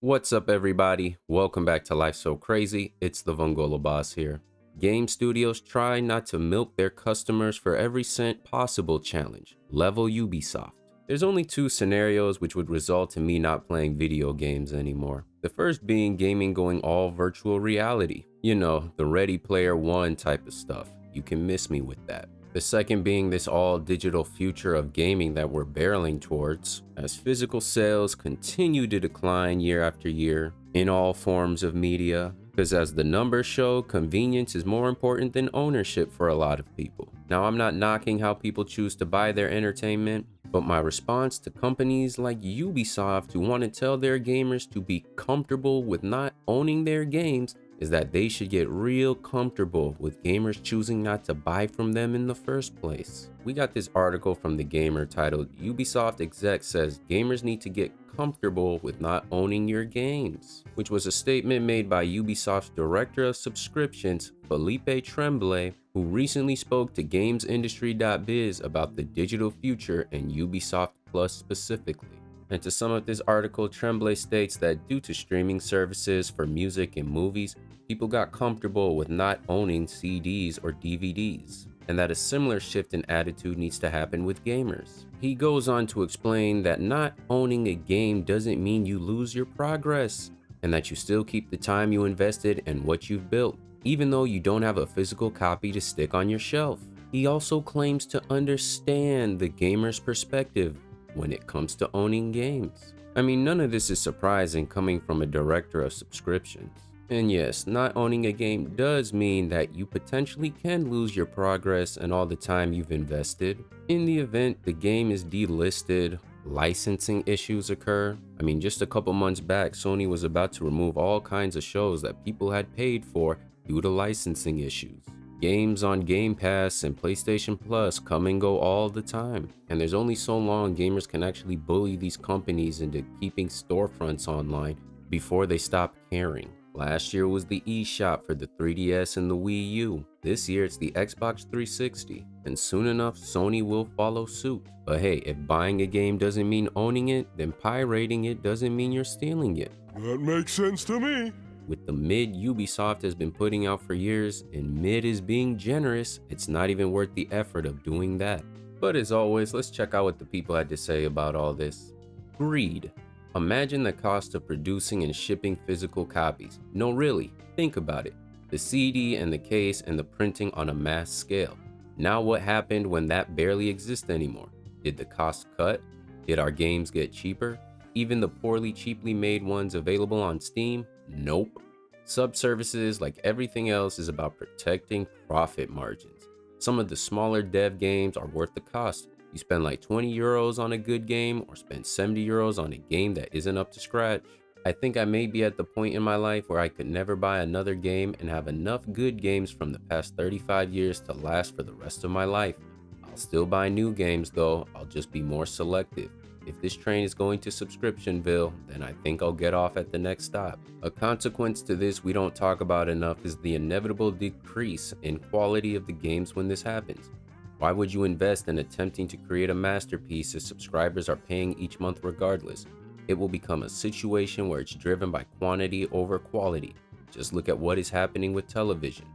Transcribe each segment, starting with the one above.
What's up, everybody? Welcome back to Life So Crazy. It's the Vongola Boss here. Game studios try not to milk their customers for every cent possible challenge. Level Ubisoft. There's only two scenarios which would result in me not playing video games anymore. The first being gaming going all virtual reality. You know, the Ready Player One type of stuff. You can miss me with that. The second being this all digital future of gaming that we're barreling towards, as physical sales continue to decline year after year in all forms of media. Because as the numbers show, convenience is more important than ownership for a lot of people. Now, I'm not knocking how people choose to buy their entertainment, but my response to companies like Ubisoft who want to tell their gamers to be comfortable with not owning their games is that they should get real comfortable with gamers choosing not to buy from them in the first place. We got this article from The Gamer titled Ubisoft exec says gamers need to get comfortable with not owning your games, which was a statement made by Ubisoft's director of subscriptions, Felipe Tremblay, who recently spoke to GamesIndustry.biz about the digital future and Ubisoft Plus specifically. And to sum up this article, Tremblay states that due to streaming services for music and movies, people got comfortable with not owning CDs or DVDs, and that a similar shift in attitude needs to happen with gamers. He goes on to explain that not owning a game doesn't mean you lose your progress, and that you still keep the time you invested and what you've built, even though you don't have a physical copy to stick on your shelf. He also claims to understand the gamer's perspective when it comes to owning games. I mean, none of this is surprising coming from a director of subscriptions. And yes, not owning a game does mean that you potentially can lose your progress and all the time you've invested. In the event the game is delisted, licensing issues occur. I mean, just a couple months back, Sony was about to remove all kinds of shows that people had paid for due to licensing issues. Games on Game Pass and PlayStation Plus come and go all the time, and there's only so long gamers can actually bully these companies into keeping storefronts online before they stop caring. Last year was the eShop for the 3DS and the Wii U. This year it's the Xbox 360, and soon enough Sony will follow suit. But hey, if buying a game doesn't mean owning it, then pirating it doesn't mean you're stealing it. That makes sense to me. With the mid Ubisoft has been putting out for years, and mid is being generous, it's not even worth the effort of doing that. But as always, let's check out what the people had to say about all this. Greed. Imagine the cost of producing and shipping physical copies. No, really, think about it. The CD and the case and the printing on a mass scale. Now what happened when that barely exists anymore? Did the cost cut? Did our games get cheaper? Even the cheaply made ones available on Steam? Nope. Subservices, like everything else, is about protecting profit margins. Some of the smaller dev games are worth the cost. You spend like 20 euros on a good game or spend 70 euros on a game that isn't up to scratch. I think I may be at the point in my life where I could never buy another game and have enough good games from the past 35 years to last for the rest of my life. I'll still buy new games though, I'll just be more selective. If this train is going to Subscriptionville, then I think I'll get off at the next stop. A consequence to this we don't talk about enough is the inevitable decrease in quality of the games when this happens. Why would you invest in attempting to create a masterpiece if subscribers are paying each month regardless? It will become a situation where it's driven by quantity over quality. Just look at what is happening with television.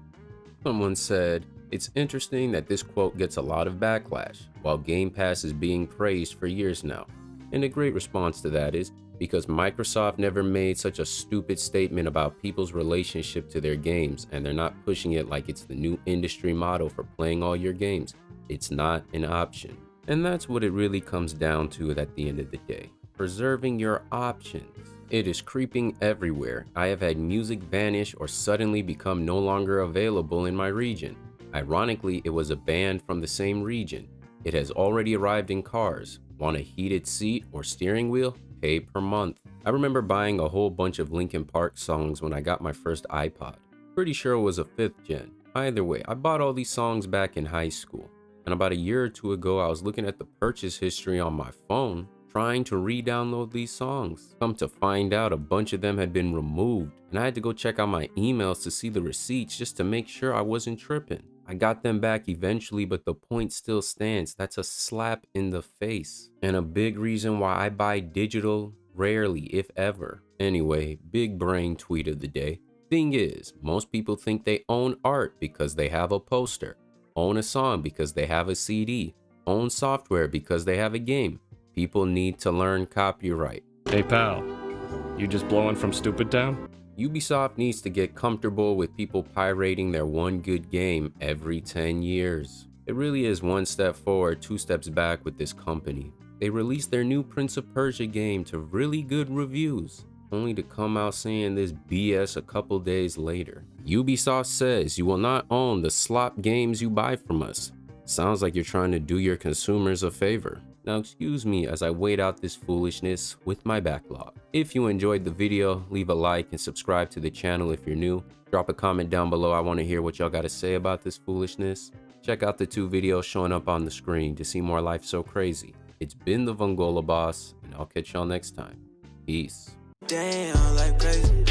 Someone said, "It's interesting that this quote gets a lot of backlash, while Game Pass is being praised for years now." And a great response to that is because Microsoft never made such a stupid statement about people's relationship to their games, and they're not pushing it like it's the new industry motto for playing all your games. It's not an option. And that's what it really comes down to at the end of the day. Preserving your options. It is creeping everywhere. I have had music vanish or suddenly become no longer available in my region. Ironically, it was a band from the same region. It has already arrived in cars. Want a heated seat or steering wheel? Pay per month. I remember buying a whole bunch of Linkin Park songs when I got my first iPod. Pretty sure it was a 5th gen. Either way, I bought all these songs back in high school. And about a year or two ago, I was looking at the purchase history on my phone, trying to re-download these songs. Come to find out, a bunch of them had been removed, and I had to go check out my emails to see the receipts just to make sure I wasn't tripping. I got them back eventually, but the point still stands. That's a slap in the face. And a big reason why I buy digital Rarely, if ever. Anyway, big brain tweet of the day. Thing is, most people think they own art because they have a poster, own a song because they have a CD, own software because they have a game. People need to learn copyright. Hey pal, you just blowing from Stupid Town? Ubisoft needs to get comfortable with people pirating their one good game every 10 years. It really is one step forward, two steps back with this company. They released their new Prince of Persia game to really good reviews, only to come out saying this BS a couple days later. Ubisoft says you will not own the slop games you buy from us. Sounds like you're trying to do your consumers a favor. Now excuse me as I wait out this foolishness with my backlog. If you enjoyed the video, leave a like and subscribe to the channel if you're new. Drop a comment down below. I want to hear what y'all got to say about this foolishness. Check out the 2 videos showing up on the screen to see more Life So Crazy. It's been the Vongola Boss, and I'll catch y'all next time. Peace. Damn, like crazy.